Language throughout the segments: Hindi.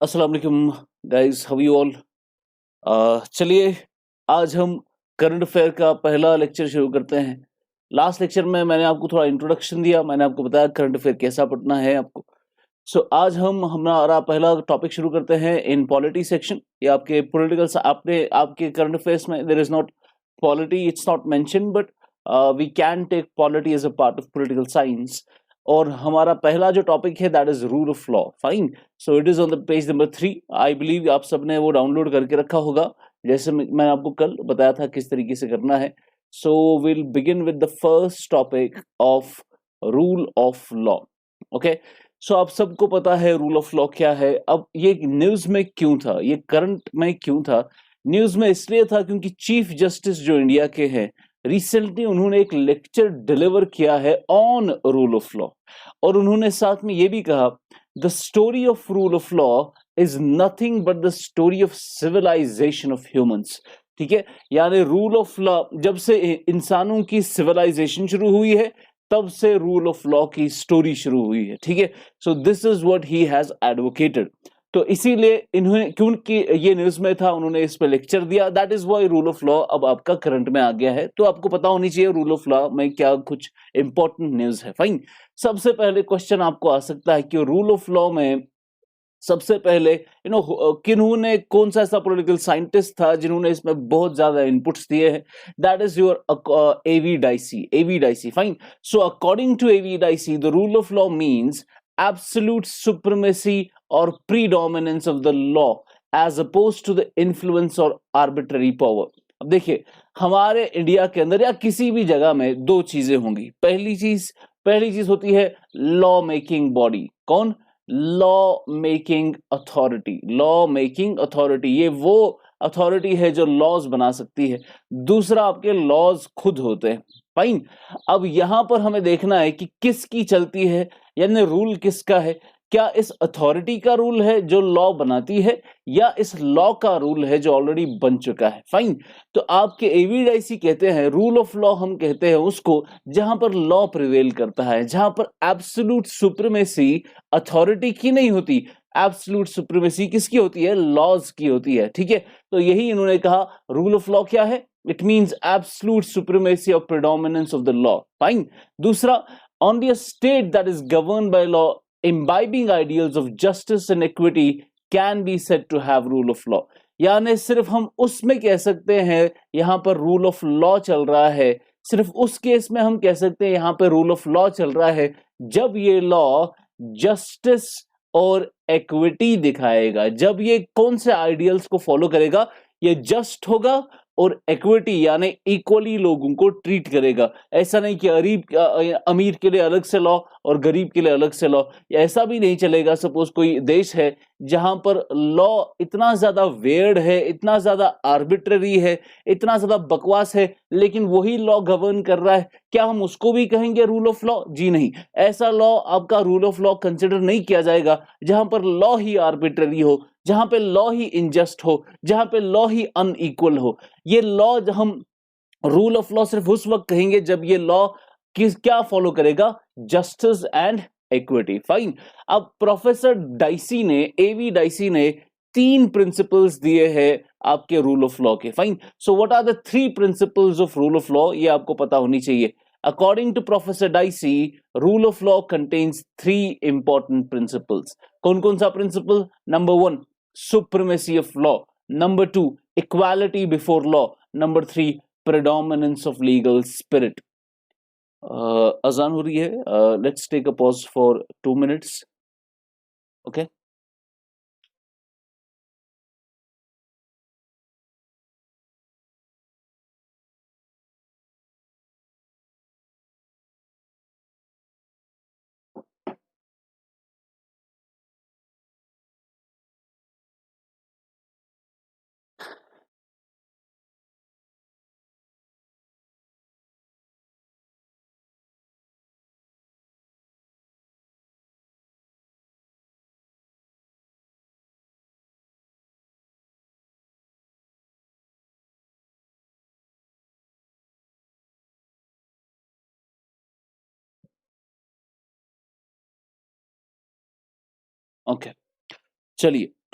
अस्सलाम वालेकुम गाइस, हाउ यू ऑल। चलिए आज हम करंट अफेयर का पहला लेक्चर शुरू करते हैं। लास्ट लेक्चर में मैंने आपको थोड़ा इंट्रोडक्शन दिया, मैंने आपको बताया करंट अफेयर कैसा पढ़ना है आपको। आज हम हमारा पहला टॉपिक शुरू करते हैं इन पॉलिटी सेक्शन। ये आपके पॉलिटिकल आपने आपके करंट अफेयर्स में there is not polity, it's not mention, but we can take polity as a part of political science. और हमारा पहला जो टॉपिक है that is rule of law. Fine, so it is on the page number 3। I believe आप सबने वो डाउनलोड करके रखा होगा, जैसे मैंने आपको कल बताया था किस तरीके से करना है। So will begin with the first topic of rule of law. Okay, so आप सबको पता है रूल ऑफ लॉ क्या है। अब ये न्यूज में क्यों था, ये करंट में क्यों था? न्यूज में इसलिए था क्योंकि चीफ जस्टिस जो इंडिया के हैं, रिसेंटली उन्होंने एक लेक्चर डिलीवर किया है ऑन रूल ऑफ लॉ। और उन्होंने साथ में ये भी कहा, the story of rule of law is nothing but the story of civilization of humans. ठीक है, यानी रूल ऑफ लॉ जब से इंसानों की सिविलाइजेशन शुरू हुई है, तब से रूल ऑफ लॉ की स्टोरी शुरू हुई है। ठीक है, so this is what he has advocated. तो इसीलिए इन्होंने, क्योंकि ये न्यूज में था, उन्होंने इस पे लेक्चर दिया। That is why rule of law अब आपका करंट में आ गया है। तो आपको पता होनी चाहिए रूल ऑफ लॉ में क्या कुछ इंपॉर्टेंट न्यूज है। फाइन, सबसे पहले क्वेश्चन आपको आ सकता है कि रूल ऑफ लॉ में सबसे पहले किन्होंने, कौन सा ऐसा पॉलिटिकल साइंटिस्ट था जिन्होंने इसमें बहुत ज्यादा इनपुट्स दिए हैं? That is your A V Dicey. A V Dicey, fine. So according to A V Dicey, the rule of law means absolute supremacy और predominance of the law as oppose to the influence और आर्बिट्ररी पावर। अब देखिए, हमारे इंडिया के अंदर या किसी भी जगह में दो चीजें होंगी। पहली चीज होती है लॉ मेकिंग बॉडी। कौन? Law making authority. Law making authority, ये वो अथॉरिटी है जो लॉज बना सकती है। दूसरा आपके लॉज खुद होते हैं। फाइन, अब यहां पर हमें देखना है कि किसकी चलती है, यानी रूल किसका है। क्या इस अथॉरिटी का रूल है जो लॉ बनाती है, या इस लॉ का रूल है जो ऑलरेडी बन चुका है? फाइन, तो आपके एविडाइसी कहते हैं रूल ऑफ लॉ हम कहते हैं उसको जहां पर लॉ प्रिवेल करता है, जहां पर एब्सोल्यूट सुप्रीमेसी अथॉरिटी की नहीं होती। एब्सोल्यूट सुप्रीमेसी किसकी होती है? लॉज की होती है। ठीक है, तो यही इन्होंने कहा रूल ऑफ लॉ क्या है? It means absolute supremacy of predominance of the law. Fine, दूसरा, only a state that is governed by law imbibing ideals of justice and equity can be said to have rule of law। यानी सिर्फ हम उसमें कह सकते हैं यहां पर रूल ऑफ लॉ चल रहा है, सिर्फ उस केस में हम कह सकते हैं यहां पर रूल ऑफ लॉ चल रहा है जब ये लॉ जस्टिस और इक्विटी दिखाएगा। जब ये कौन से आइडियल्स को फॉलो करेगा? ये जस्ट होगा और इक्विटी यानी इक्वली लोगों को ट्रीट करेगा। ऐसा नहीं कि अमीर के लिए अलग से लॉ और गरीब के लिए अलग से लॉ, ऐसा भी नहीं चलेगा। सपोज कोई देश है जहां पर लॉ इतना ज्यादा वेयर्ड है, इतना ज्यादा आर्बिट्ररी है, इतना ज्यादा बकवास है, लेकिन वही लॉ गवर्न कर रहा है, क्या हम उसको भी कहेंगे रूल ऑफ लॉ? जी नहीं, ऐसा लॉ आपका रूल ऑफ लॉ कंसिडर नहीं किया जाएगा जहां पर लॉ ही आर्बिट्ररी हो, जहां पे लॉ ही इनजस्ट हो, जहां पे लॉ ही अनइक्वल हो। ये लॉ हम रूल ऑफ लॉ सिर्फ उस वक्त कहेंगे जब ये लॉ किस क्या फॉलो करेगा? Justice and equity. फाइन, अब प्रोफेसर डाइसी ने, एवी डाइसी ने 3 प्रिंसिपल्स दिए हैं आपके रूल ऑफ लॉ के। Fine, so what are the 3 principles of rule of law, ये आपको पता होनी चाहिए। According to professor Dicey, rule of law contains 3 important principles. कौन कौन सा principle? Number 1, supremacy of law. Number 2, equality before law. Number 3, predominance of legal spirit। अजान हो रही है, let's take a pause for 2 minutes। Okay, okay, चलिए।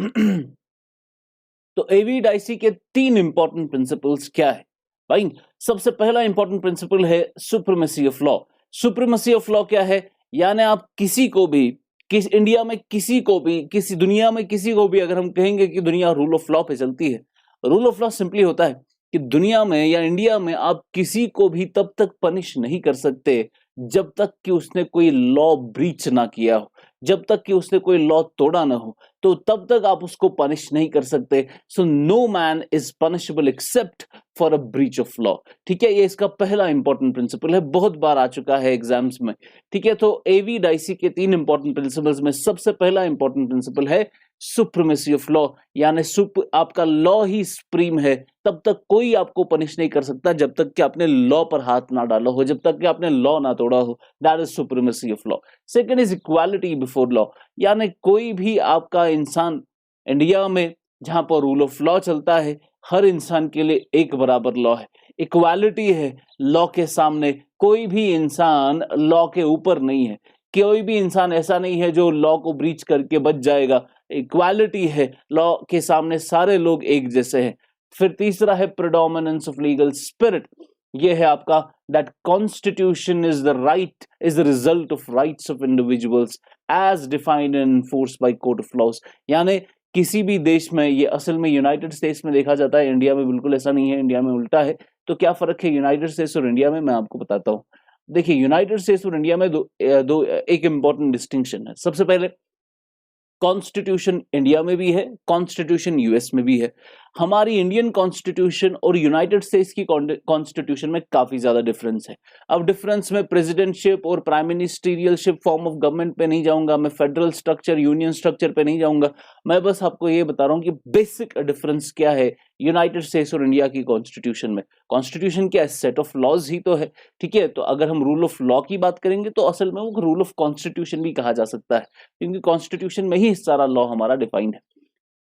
तो एवी डाइसी के 3 इंपॉर्टेंट प्रिंसिपल्स क्या है भाई? सबसे पहला इंपॉर्टेंट प्रिंसिपल है supremacy of law. Supremacy of law क्या है? यानी आप किसी को भी, किस इंडिया में किसी को भी, किसी दुनिया में किसी को भी अगर हम कहेंगे कि दुनिया रूल ऑफ लॉ पे चलती है, रूल ऑफ लॉ सिंपली होता है कि दुनिया में या इंडिया में आप किसी को भी तब तक पनिश नहीं कर सकते जब तक कि उसने कोई लॉ ब्रीच ना किया हो, जब तक कि उसने कोई लॉ तोड़ा ना हो, तो तब तक आप उसको पनिश नहीं कर सकते। So no man is punishable except for a breach of law. ठीक है, ये इसका पहला इंपॉर्टेंट प्रिंसिपल है, बहुत बार आ चुका है एग्जाम्स में। ठीक है, तो एवी डाइसी के 3 इंपॉर्टेंट प्रिंसिपल्स में सबसे पहला इंपॉर्टेंट प्रिंसिपल है सुप्रीमेसी ऑफ लॉ, यानी आपका लॉ ही सुप्रीम है, तब तक कोई आपको पनिश नहीं कर सकता जब तक कि आपने लॉ पर हाथ ना डाला हो, जब तक कि आपने लॉ ना तोड़ा हो। That is supremacy of law. Second is equality before law, यानी कोई भी आपका इंसान इंडिया में जहां पर रूल ऑफ लॉ चलता है, हर इंसान के लिए एक बराबर लॉ है, इक्वालिटी है लॉ के सामने, कोई भी इंसान लॉ के ऊपर नहीं है, कोई भी इंसान ऐसा नहीं है जो लॉ को ब्रीच करके बच जाएगा। इक्वालिटी है, लॉ के सामने सारे लोग एक जैसे हैं। फिर तीसरा है प्रेडोमिनेंस ऑफ लीगल स्पिरिट, ये है आपका that constitution is the right, is the result of rights of individuals as defined and enforced by court of laws. यानी किसी भी देश में, ये असल में यूनाइटेड स्टेट्स में देखा जाता है, इंडिया में बिल्कुल ऐसा नहीं है, इंडिया में उल्टा है। तो क्या फर्क है यूनाइटेड स्टेट्स और इंडिया में, मैं आपको बताता हूँ। देखिए, यूनाइटेड स्टेट्स और इंडिया में एक इंपॉर्टेंट डिस्टिंक्शन है। सबसे पहले कॉन्स्टिट्यूशन इंडिया में भी है, कॉन्स्टिट्यूशन यूएस में भी है। हमारी इंडियन कॉन्स्टिट्यूशन और यूनाइटेड स्टेट्स की कॉन्स्टिट्यूशन में काफी ज्यादा डिफरेंस है। अब डिफरेंस में प्रेसिडेंटशिप और प्राइम मिनिस्टीरियलशिप फॉर्म ऑफ गवर्नमेंट पे नहीं जाऊंगा, मैं फेडरल स्ट्रक्चर, यूनियन स्ट्रक्चर पे नहीं जाऊंगा, मैं बस आपको ये बता रहा हूँ कि बेसिक डिफरेंस क्या है यूनाइटेड स्टेट्स और इंडिया की कॉन्स्टिट्यूशन में। कॉन्स्टिट्यूशन क्या है? सेट ऑफ लॉज ही तो है। ठीक है, तो अगर हम रूल ऑफ लॉ की बात करेंगे तो असल में वो रूल ऑफ कॉन्स्टिट्यूशन भी कहा जा सकता है, क्योंकि कॉन्स्टिट्यूशन में ही सारा लॉ हमारा डिफाइंड है।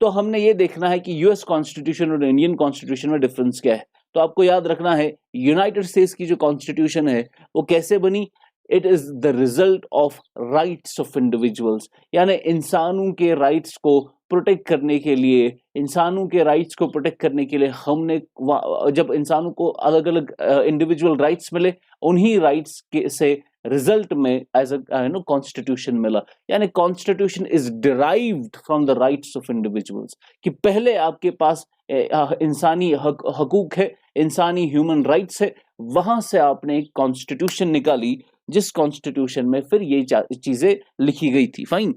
तो हमने ये देखना है कि यूएस कॉन्स्टिट्यूशन और इंडियन कॉन्स्टिट्यूशन में डिफरेंस क्या है। तो आपको याद रखना है, यूनाइटेड स्टेट्स की जो कॉन्स्टिट्यूशन है वो कैसे बनी? It is the result of rights of individuals, यानी इंसानों के राइट्स को प्रोटेक्ट करने के लिए, इंसानों के राइट्स को प्रोटेक्ट करने के लिए हमने, जब इंसानों को अलग अलग इंडिविजुअल राइट्स मिले, उन्हीं राइट्स के से रिजल्ट में एज कॉन्स्टिट्यूशन मिला। यानी constitution is derived from the rights of individuals, कि पहले आपके पास इंसानी हकूक है, इंसानी ह्यूमन राइट्स है, वहां से आपने एक कॉन्स्टिट्यूशन निकाली जिस कॉन्स्टिट्यूशन में फिर ये चीजें लिखी गई थी। फाइन।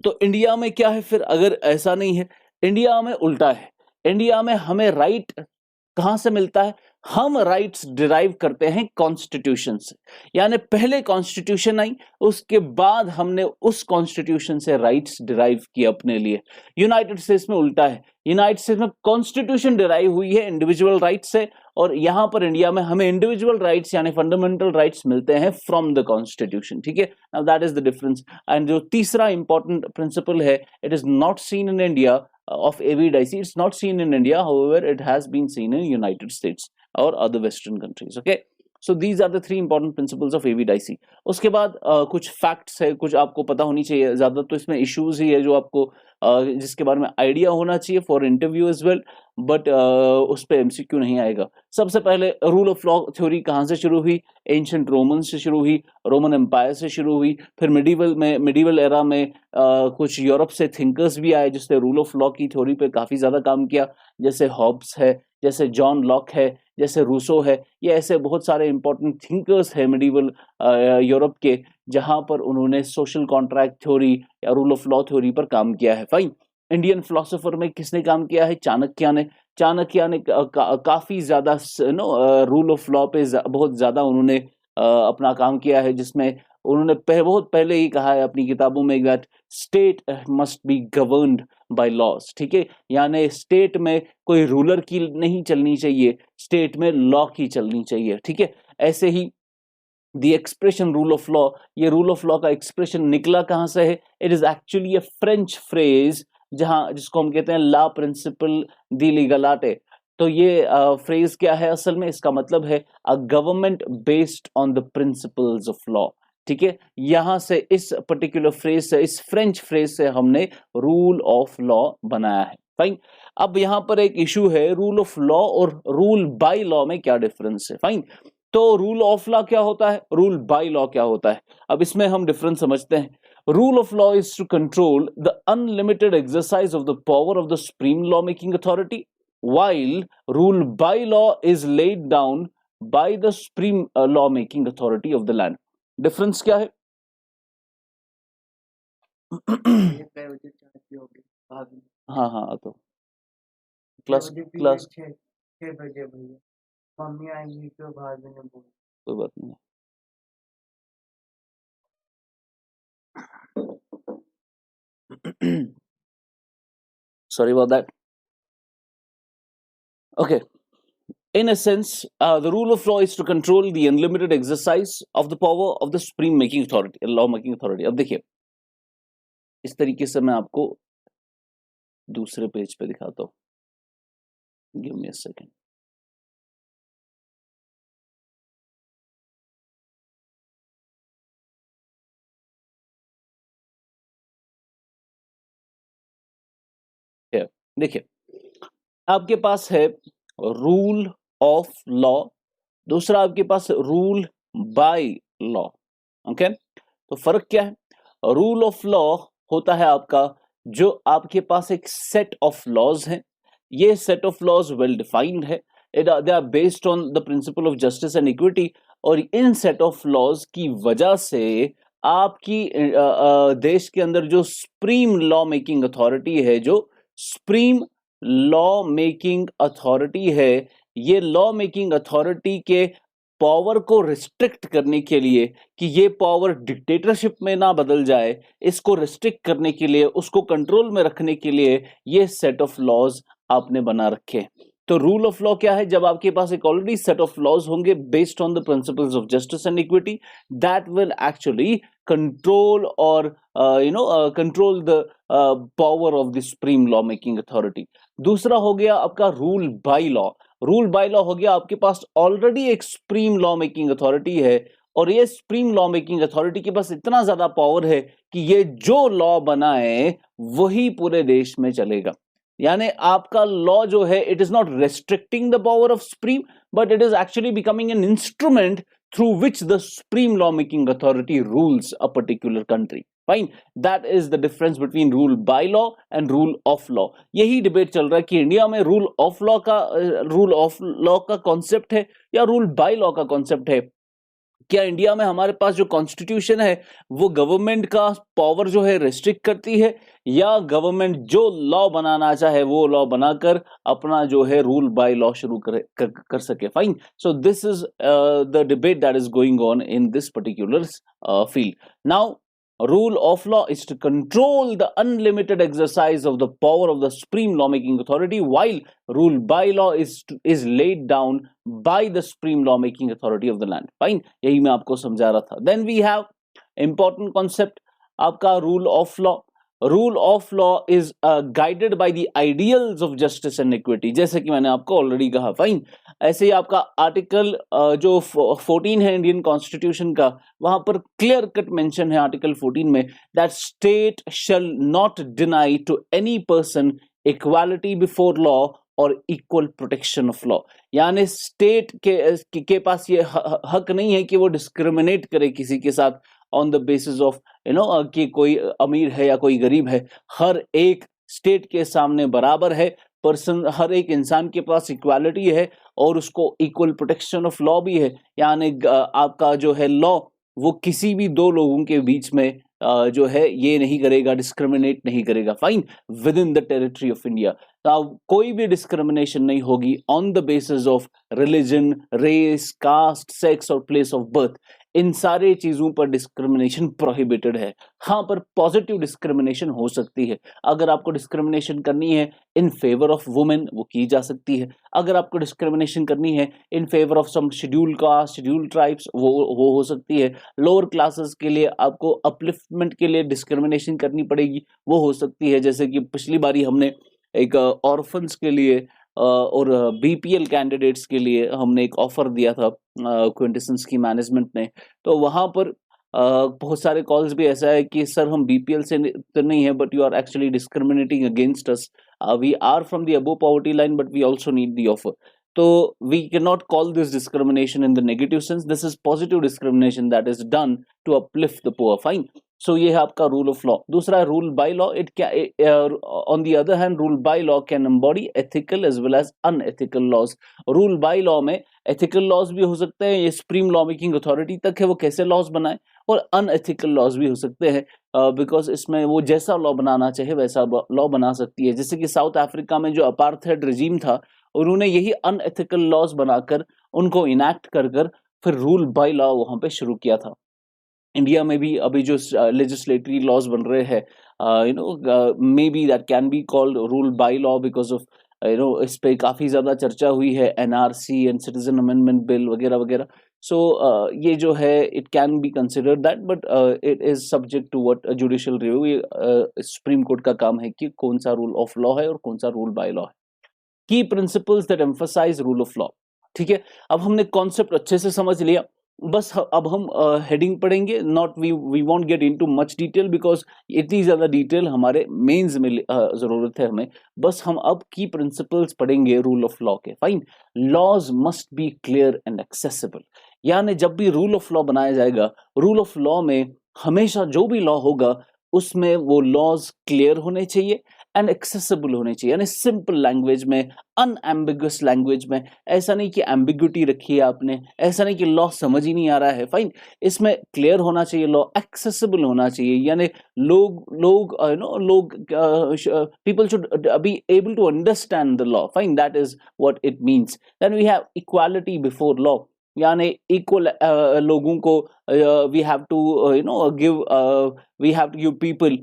तो इंडिया में क्या है फिर? अगर ऐसा नहीं है, इंडिया में उल्टा है। इंडिया में हमें राइट कहां से मिलता है? हम राइट्स डिराइव करते हैं कॉन्स्टिट्यूशन से, यानी पहले कॉन्स्टिट्यूशन आई, उसके बाद हमने उस कॉन्स्टिट्यूशन से राइट्स डिराइव किए अपने लिए। यूनाइटेड स्टेट्स में उल्टा है, यूनाइटेड स्टेट्स में कॉन्स्टिट्यूशन डिराइव हुई है इंडिविजुअल राइट्स से, और यहां पर इंडिया में हमें इंडिविजुअल राइट्स यानी फंडामेंटल राइट्स मिलते हैं फ्रॉम द कॉन्स्टिट्यूशन। ठीक है, now that is the difference. And जो तीसरा इंपॉर्टेंट प्रिंसिपल है, it is not seen in India of AV Dicey. It's not seen in India, however, it has been seen in United States or other Western countries. Okay, so these are the 3 important principles of AV Dicey. उसके बाद कुछ फैक्ट्स है, कुछ आपको पता होनी चाहिए, ज्यादा तो इसमें इश्यूज ही है जो आपको जिसके बारे में आइडिया होना चाहिए for interview as well, but उस पर MCQ नहीं आएगा। सबसे पहले रूल ऑफ लॉ थ्योरी कहाँ से शुरू हुई? एंशिएंट रोमन से शुरू हुई, रोमन एम्पायर से शुरू हुई। फिर मिडीवल एरा में कुछ यूरोप से थिंकर्स भी आए जिसने रूल ऑफ लॉ की थ्योरी पे काफी ज्यादा काम किया, जैसे हॉब्स है, जैसे जॉन लॉक है, जैसे रूसो है। ये ऐसे बहुत सारे इंपॉर्टेंट थिंकर्स है मिडीवल यूरोप के, जहां पर उन्होंने सोशल कॉन्ट्रैक्ट थ्योरी या रूल ऑफ लॉ थ्योरी पर काम किया है। फाइन। इंडियन फिलोसोफर में किसने काम किया है? चाणक्य ने। काफी ज्यादा रूल ऑफ लॉ पे बहुत ज्यादा उन्होंने अपना काम किया है, जिसमें उन्होंने बहुत पहले ही कहा है अपनी किताबों में that state must be governed by laws. ठीक है, यानी स्टेट में कोई रूलर की नहीं चलनी चाहिए, स्टेट में लॉ की चलनी चाहिए। ठीक है, ऐसे ही the expression rule of law, ये रूल ऑफ लॉ का एक्सप्रेशन निकला कहां से है? It is actually a French phrase, जिसको हम कहते हैं ला प्रिंसिपल दी लीगलाटे। तो ये फ्रेज क्या है असल में? इसका मतलब है a government based on the principles of law. ठीक है, यहां से इस पर्टिकुलर फ्रेज से, इस फ्रेंच फ्रेज से हमने रूल ऑफ लॉ बनाया है। फाइन। अब यहां पर एक इशू है, रूल ऑफ लॉ और रूल बाय लॉ में क्या डिफरेंस है। फाइन। तो रूल ऑफ लॉ क्या होता है, रूल बाय लॉ क्या होता है, अब इसमें हम डिफरेंस समझते हैं। Rule of law is to control the unlimited exercise of the power of the supreme law making authority, while rule by law is laid down by the supreme law making authority of the land. Difference क्या है? हाँ हाँ, तो क्लास क्लास 6 बजे भैया मम्मी आएंगी तो भाभी ने बोला कोई बात नहीं। Sorry about that. Okay. In a sense, the rule of law is to control the unlimited exercise of the power of the supreme making authority, law making authority. अब देखिए, इस तरीके से मैं आपको दूसरे पेज पे दिखाता हूँ। Give me a second. देखिए, आपके पास है रूल ऑफ लॉ, दूसरा आपके पास रूल बाय लॉ। ओके, तो फर्क क्या है? रूल ऑफ लॉ होता है आपका जो आपके पास एक सेट ऑफ लॉज है, ये set of laws well defined है, they are based on the principle of justice and equity, और इन सेट ऑफ लॉज की वजह से आपकी देश के अंदर जो सुप्रीम लॉ मेकिंग अथॉरिटी है, जो सुप्रीम लॉ मेकिंग अथॉरिटी है, ये लॉ मेकिंग अथॉरिटी के पावर को रिस्ट्रिक्ट करने के लिए कि ये पावर डिक्टेटरशिप में ना बदल जाए, इसको रिस्ट्रिक्ट करने के लिए, उसको कंट्रोल में रखने के लिए ये सेट ऑफ लॉज आपने बना रखे। तो रूल ऑफ लॉ क्या है? जब आपके पास एक ऑलरेडी सेट ऑफ लॉज होंगे based on the principles of justice and equity, that will actually control और control the power of the supreme law making authority. दूसरा हो गया आपका rule by law. Rule by law हो गया आपके पास ऑलरेडी एक सुप्रीम लॉ मेकिंग अथॉरिटी है, और ये सुप्रीम लॉ मेकिंग अथॉरिटी के पास इतना ज्यादा पावर है कि ये जो लॉ बनाए वही पूरे देश में चलेगा। यानी आपका लॉ जो है, it is not restricting the power of supreme, but it is actually becoming an instrument through which the supreme law making authority rules a particular country. Fine. That is the difference between rule by law and rule of law. यही डिबेट चल रहा है कि इंडिया में रूल ऑफ लॉ का कॉन्सेप्ट है या रूल बाय लॉ का कॉन्सेप्ट है। क्या इंडिया में हमारे पास जो कॉन्स्टिट्यूशन है वो गवर्नमेंट का पावर जो है रेस्ट्रिक्ट करती है, या गवर्नमेंट जो लॉ बनाना चाहे वो लॉ बनाकर अपना जो है रूल बाय लॉ शुरू कर सके। Fine. So this is the debate that is going on in this particular field now. Rule of law is to control the unlimited exercise of the power of the supreme lawmaking authority, while rule by law is laid down by the supreme lawmaking authority of the land. Fine. यही मैं आपको समझा रहा था। Then we have important concept आपका rule of law. Rule of law is guided by the ideals of justice and equity, जैसे कि मैंने आपको ऑलरेडी कहा। फाइन। ऐसे ही आपका आर्टिकल जो 14 है इंडियन कॉन्स्टिट्यूशन का, वहां पर क्लियर कट मेंशन है आर्टिकल 14 में, that state shall not deny to any person equality before law और इक्वल प्रोटेक्शन ऑफ लॉ। यानी स्टेट के पास ये हक नहीं है कि वो डिस्क्रिमिनेट करे किसी के साथ ऑन द बेसिस ऑफ कि कोई अमीर है या कोई गरीब है। हर एक स्टेट के सामने बराबर है पर्सन, हर एक इंसान के पास इक्वालिटी है और उसको इक्वल प्रोटेक्शन ऑफ लॉ भी है। यानी आपका जो है लॉ वो किसी भी दो लोगों के बीच में जो है ये नहीं करेगा, डिस्क्रिमिनेट नहीं करेगा। Fine. Within the territory of India कोई भी डिस्क्रिमिनेशन नहीं होगी on the basis of religion, race, caste, sex और प्लेस ऑफ बर्थ। इन सारे चीजों पर डिस्क्रिमिनेशन प्रोहिबिटेड है। हाँ, पर पॉजिटिव डिस्क्रिमिनेशन हो सकती है। अगर आपको डिस्क्रिमिनेशन करनी है इन फेवर ऑफ वुमेन, वो की जा सकती है। अगर आपको डिस्क्रिमिनेशन करनी है in favour of some scheduled caste, scheduled tribes, वो हो सकती है। लोअर क्लासेस के लिए आपको अपलिफ्टमेंट के लिए डिस्क्रिमिनेशन करनी पड़ेगी, वो हो सकती है। जैसे कि पिछली बारी हमने एक ऑर्फन्स के लिए और बीपीएल कैंडिडेट्स के लिए हमने एक ऑफर दिया था क्विंटेसेंस की मैनेजमेंट ने, तो वहां पर बहुत सारे कॉल्स भी ऐसा है कि सर हम बीपीएल से तो नहीं है, but you are actually discriminating against us. We are from the above poverty line, but we also need the offer. So we cannot call this discrimination in the negative sense. This is positive discrimination that is done to uplift the poor. Fine. So ये है आपका rule of law. दूसरा rule by law. On the other hand, rule by law can embody ethical as well as unethical laws. Rule by law में ethical laws भी हो सकते हैं, ये supreme law making authority तक है वो कैसे laws बनाए, और unethical laws भी हो सकते हैं बिकॉज इसमें वो जैसा लॉ बनाना चाहे वैसा लॉ बना सकती है. जैसे कि साउथ अफ्रीका में जो अपार्थाइड रेजिम था, उन्होंने यही अनएथिकल लॉज बनाकर उनको इनैक्ट कर फिर रूल बाय लॉ वहां पे शुरू किया था. इंडिया में भी अभी जो लेजिस्लेटरी लॉज बन रहे हैं, may be that can be called rule by law because of इस पे काफी ज्यादा चर्चा हुई है, NRC and citizen amendment bill वगैरह वगैरह. सो ये जो है it can be considered that, but it is subject to what judicial review. ये सुप्रीम कोर्ट का काम है कि कौन सा रूल ऑफ लॉ है और कौन सा रूल बाय लॉ है. Key principles that emphasise rule of law. ठीक है, अब हमने कॉन्सेप्ट अच्छे से समझ लिया. बस अब हम हेडिंग पढ़ेंगे. Not we want get into much detail because इतनी ज्यादा डिटेल हमारे मेंस में जरूरत है हमें. बस हम अब की प्रिंसिपल्स पढ़ेंगे रूल ऑफ लॉ के. Fine. Laws must be clear and accessible. यानी जब भी रूल ऑफ लॉ बनाया जाएगा, रूल ऑफ लॉ में हमेशा जो भी लॉ होगा उसमें वो लॉज क्लियर होने चाहिए एंड एक्सेसिबल होने चाहिए, यानी सिंपल लैंग्वेज में, अनएम्बिगुअस लैंग्वेज में. ऐसा नहीं कि एम्बिग्यूटी रखी है आपने, ऐसा नहीं कि लॉ समझ ही नहीं आ रहा है. फाइन. इसमें क्लियर होना चाहिए लॉ, एक्सेसिबल होना चाहिए, यानी लोग people should be able to understand the law. Fine. That is what it means. Then we have equality before law, यानी इक्वल लोगों को we have to give people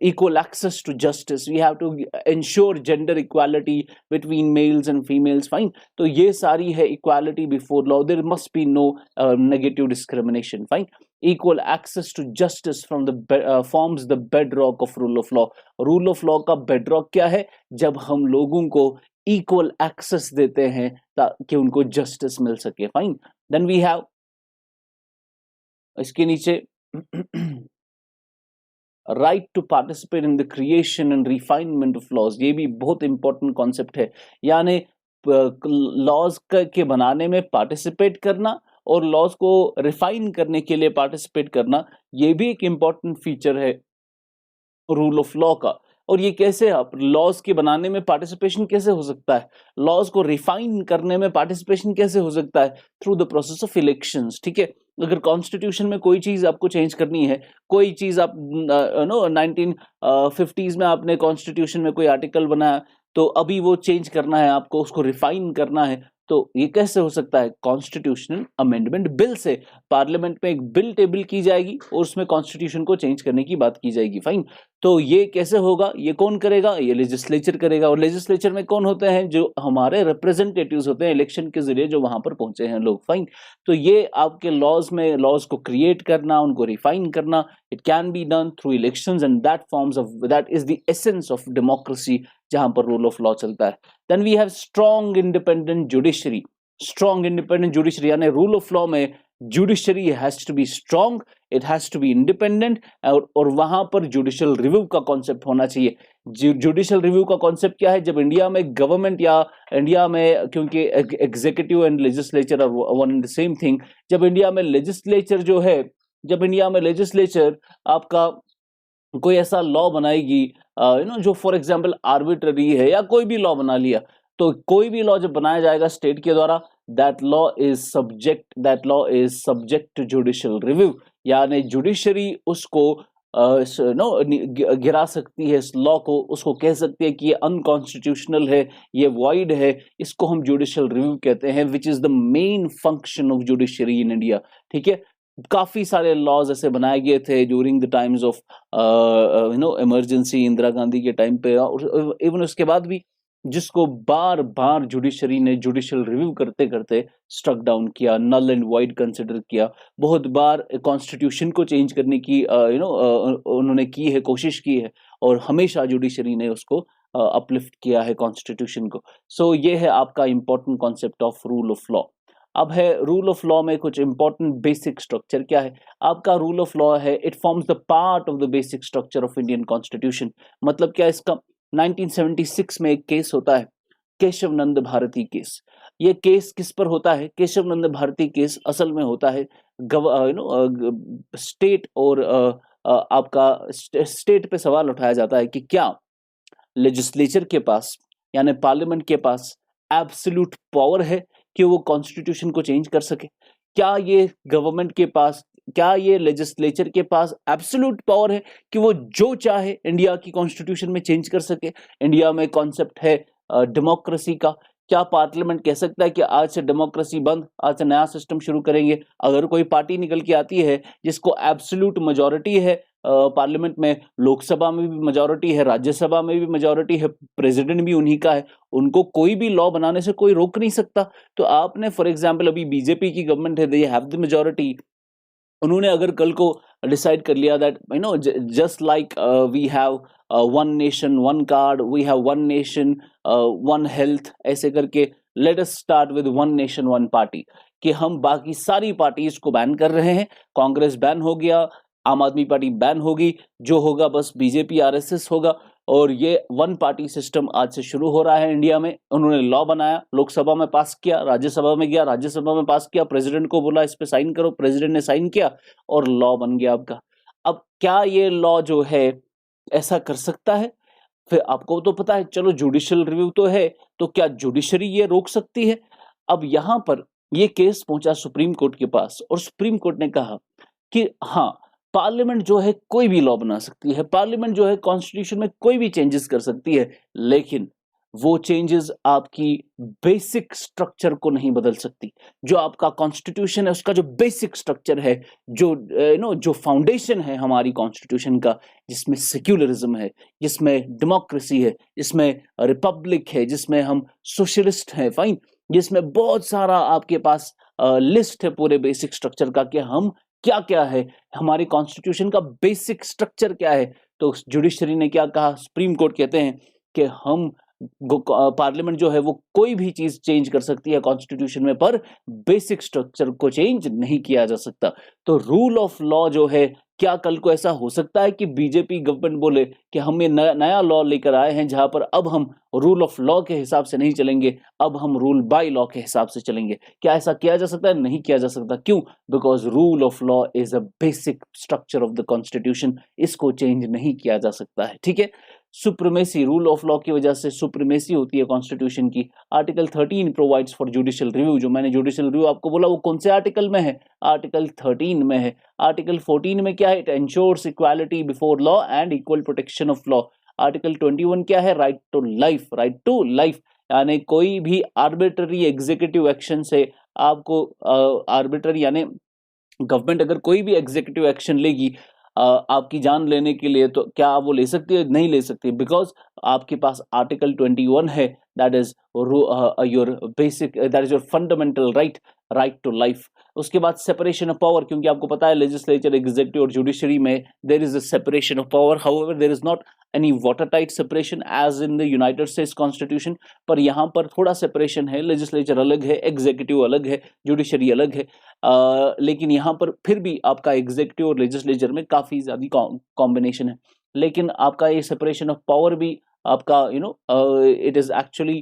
equal access to justice. We have to ensure gender equality between males and females. Fine. तो ये सारी है equality before law. There must be no negative discrimination. Fine. Equal access to justice forms the bedrock of rule of law. Rule of law का bedrock क्या है? जब हम लोगों को equal access देते हैं ताकि उनको justice मिल सके. Fine. Then we have इसके नीचे right to participate in the creation and refinement of laws. ये भी बहुत इंपॉर्टेंट कॉन्सेप्ट है, यानी लॉज के बनाने में पार्टिसिपेट करना और लॉज को रिफाइन करने के लिए पार्टिसिपेट करना, ये भी एक इंपॉर्टेंट फीचर है रूल ऑफ लॉ का. और ये कैसे, आप लॉज के बनाने में पार्टिसिपेशन कैसे हो सकता है, लॉज को रिफाइन करने में पार्टिसिपेशन कैसे हो सकता है? Through the process of elections. ठीक है, अगर कॉन्स्टिट्यूशन में कोई चीज आपको चेंज करनी है, कोई चीज आप 1950s में आपने कॉन्स्टिट्यूशन में कोई आर्टिकल बनाया, तो अभी वो चेंज करना है आपको, उसको रिफाइन करना है, तो ये कैसे हो सकता है? कॉन्स्टिट्यूशनल अमेंडमेंट बिल से. पार्लियामेंट में एक बिल टेबल की जाएगी और उसमें कॉन्स्टिट्यूशन को चेंज करने की बात की जाएगी. फाइन. तो ये कैसे होगा? ये कौन करेगा? ये लेजिस्लेचर करेगा. और लेजिस्लेचर में कौन होते हैं? जो हमारे रिप्रेजेंटेटिव्स होते हैं इलेक्शन के जरिए, जो वहां पर पहुंचे हैं लोग. फाइन. तो ये आपके लॉज में, लॉज को क्रिएट करना, उनको रिफाइन करना, it can be done through elections and that is the essence of democracy, जहां पर रूल ऑफ लॉ चलता है. Then we have strong independent judiciary. Strong independent judiciary यानी रूल ऑफ लॉ में judiciary has to be strong, it has to be independent, और वहां पर जुडिशियल रिव्यू का कॉन्सेप्ट होना चाहिए. जुडिशियल रिव्यू का कॉन्सेप्ट क्या है? जब इंडिया में गवर्नमेंट या इंडिया में, क्योंकि executive and legislature are one and the same thing, जब इंडिया में लेजिस्लेचर जो है, जब इंडिया में लेजिस्लेचर आपका कोई ऐसा लॉ बनाएगी जो फॉर एग्जांपल आर्बिट्ररी है, या कोई भी लॉ बना लिया, तो कोई भी लॉ जब बनाया जाएगा स्टेट के द्वारा, that law is subject to judicial review. यानी जुडिशरी उसको गिरा सकती है, इस लॉ को, उसको कह सकती है कि ये अनकॉन्स्टिट्यूशनल है, ये वॉइड है. इसको हम जुडिशियल रिव्यू कहते हैं, which is the main function of judiciary in India. ठीक है, काफी सारे लॉज ऐसे बनाए गए थे during the times of emergency, Indira Gandhi के टाइम पे, और इवन उसके बाद भी, जिसको बार बार जुडिशरी ने जुडिशियल रिव्यू करते करते स्ट्रक डाउन किया, नल एंड वाइड कंसिडर किया. बहुत बार कॉन्स्टिट्यूशन को चेंज करने की उन्होंने की है, कोशिश की है, और हमेशा जुडिशरी ने उसको अपलिफ्ट किया है कॉन्स्टिट्यूशन को. सो ये है आपका important concept of rule of law. अब है रूल ऑफ लॉ में कुछ इंपॉर्टेंट बेसिक स्ट्रक्चर क्या है आपका रूल ऑफ लॉ है, it forms the part of the basic structure of Indian constitution. मतलब क्या इसका 1976 में एक केस होता है, केशव नंद भारती केस। ये केस किस पर होता है? केशव नंद भारती केस असल में होता है स्टेट और आपका स्टेट पे सवाल उठाया जाता है कि क्या लेजिस्लेचर के पास यानी पार्लियामेंट के पास एब्सोल्यूट पावर है कि वो कॉन्स्टिट्यूशन को चेंज कर सके? क्या ये गवर्नमेंट के पास, क्या ये लेजिस्लेचर के पास एब्सोल्यूट पावर है कि वो जो चाहे इंडिया की कॉन्स्टिट्यूशन में चेंज कर सके? इंडिया में कॉन्सेप्ट है डेमोक्रेसी का। क्या पार्लियामेंट कह सकता है कि आज से डेमोक्रेसी बंद, आज से नया सिस्टम शुरू करेंगे? अगर कोई पार्टी निकल के आती है जिसको एब्सोल्यूट मेजॉरिटी है पार्लियामेंट में, लोकसभा में भी मेजॉरिटी है, राज्यसभा में भी मेजॉरिटी है, प्रेसिडेंट भी उन्हीं का है, उनको कोई भी लॉ बनाने से कोई रोक नहीं सकता। तो आपने फॉर एग्जांपल अभी बीजेपी की गवर्नमेंट है, दे हैव द मेजॉरिटी, उन्होंने अगर कल को डिसाइड कर लिया that just like we have one nation one card, we have one nation one health, ऐसे करके let us start with one nation one party, कि हम बाकी सारी पार्टीज को बैन कर रहे हैं। कांग्रेस बैन हो गया, आम आदमी पार्टी बैन होगी, जो होगा बस बीजेपी आरएसएस होगा, और ये वन पार्टी सिस्टम आज से शुरू हो रहा है इंडिया में। उन्होंने लॉ बनाया, लोकसभा में पास किया, राज्यसभा में गया, राज्यसभा में पास किया, प्रेसिडेंट को बोला इस पे साइन करो, प्रेसिडेंट ने साइन किया और लॉ बन गया आपका। अब क्या ये लॉ जो है ऐसा कर सकता है? फिर आपको तो पता है, चलो जुडिशियल रिव्यू तो है, तो क्या जुडिशरी ये रोक सकती है? अब यहां पर ये केस पहुंचा सुप्रीम कोर्ट के पास, और सुप्रीम कोर्ट ने कहा कि हाँ, पार्लियामेंट जो है कोई भी लॉ बना सकती है, पार्लियामेंट जो है कॉन्स्टिट्यूशन में कोई भी चेंजेस कर सकती है, लेकिन वो चेंजेस आपकी बेसिक स्ट्रक्चर को नहीं बदल सकती। जो आपका कॉन्स्टिट्यूशन है उसका जो बेसिक स्ट्रक्चर है, जो जो फाउंडेशन है हमारी कॉन्स्टिट्यूशन का, जिसमें सेक्युलरिज्म है, जिसमें डेमोक्रेसी है, जिसमें रिपब्लिक है, जिसमें हम सोशलिस्ट हैं, फाइन, जिसमें बहुत सारा आपके पास लिस्ट है पूरे बेसिक स्ट्रक्चर का कि हम क्या क्या है, हमारी कॉन्स्टिट्यूशन का बेसिक स्ट्रक्चर क्या है। तो जुडिशरी ने क्या कहा? सुप्रीम कोर्ट कहते हैं कि हम पार्लियामेंट जो है वो कोई भी चीज चेंज कर सकती है कॉन्स्टिट्यूशन में, पर बेसिक स्ट्रक्चर को चेंज नहीं किया जा सकता। तो रूल ऑफ लॉ जो है, क्या कल को ऐसा हो सकता है कि बीजेपी गवर्नमेंट बोले कि हम ये नया लॉ लेकर आए हैं जहां पर अब हम रूल ऑफ लॉ के हिसाब से नहीं चलेंगे, अब हम रूल बाय लॉ के हिसाब से चलेंगे? क्या ऐसा किया जा सकता है? नहीं किया जा सकता। क्यों? Because rule of law is a basic structure of the constitution, इसको चेंज नहीं किया जा सकता है। ठीक है, सुप्रीमेसी, रूल ऑफ लॉ की वजह से सुप्रीमेसी होती है कॉन्स्टिट्यूशन की। Article 13 provides for judicial review, जो मैंने जुडिशियल रिव्यू आपको बोला वो कौन से आर्टिकल में है? आर्टिकल 13 में है। आर्टिकल 14 में क्या है? It ensures equality before law and equal protection of law. Article 21 क्या है? Right to life, right to life, यानी कोई भी आर्बिट्ररी एग्जीक्यूटिव एक्शन से आपको आर्बिट्ररी यानी गवर्नमेंट अगर कोई भी एग्जीक्यूटिव एक्शन लेगी आपकी जान लेने के लिए, तो क्या वो ले सकती है? नहीं ले सकती, बिकॉज आपके पास आर्टिकल 21 है, that is your basic, that is your fundamental right, right to life. उसके बाद सेपरेशन ऑफ पावर, क्योंकि आपको पता है लेजिस्लेचर, एग्जीक्यूटिव और जुडिशरी में there is a separation of power, however there is not any watertight separation as in the United States constitution, पर यहाँ पर थोड़ा सेपरेशन है, लेजिस्लेचर अलग है, एग्जीक्यूटिव अलग है, जुडिशरी अलग है। लेकिन यहाँ पर फिर भी आपका एग्जीक्यूटिव और लेजिस्लेचर में काफी ज्यादा कॉम्बिनेशन है, लेकिन आपका ये सेपरेशन ऑफ पावर भी आपका it is actually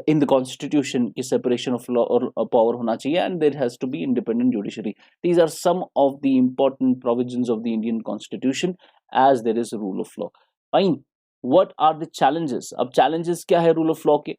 in the constitution की सेपरेशन ऑफ लॉ और पावर होना चाहिए, and there has to be independent judiciary. These are some of the important provisions of the Indian constitution as there is rule of law. Fine, what are the challenges? अब चैलेंजेस क्या है रूल ऑफ लॉ के?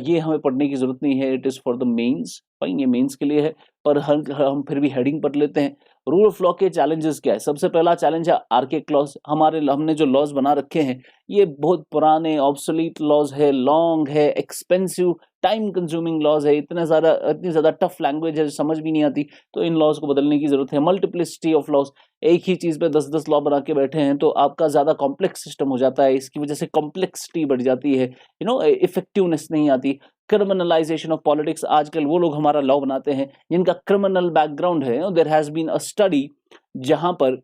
ये हमें पढ़ने की जरूरत नहीं है, it is for the mains. Fine, ये मेंस के लिए है, पर हम फिर भी हेडिंग पढ़ लेते हैं। रूल ऑफ लॉ के चैलेंजेस क्या है? सबसे पहला चैलेंज है आर्केक क्लॉज। हमने जो लॉज बना रखे हैं ये बहुत पुराने ऑब्सोलीट लॉज है, लॉन्ग है, एक्सपेंसिव, टाइम कंज्यूमिंग लॉज है, इतनी ज्यादा टफ लैंग्वेज है, समझ भी नहीं आती, तो इन लॉज को बदलने की जरूरत है। मल्टीप्लिसिटी ऑफ लॉज, एक ही चीज पे 10-10 लॉ बना के बैठे हैं तो आपका ज्यादा कॉम्प्लेक्स सिस्टम हो जाता है, इसकी वजह से कॉम्प्लेक्सिटी बढ़ जाती है, इफेक्टिवनेस नहीं आती। क्रिमिनलाइजेशन ऑफ पॉलिटिक्स, आजकल वो लोग हमारा लॉ बनाते हैं जिनका क्रिमिनल बैकग्राउंड है। There has been a study जहां पर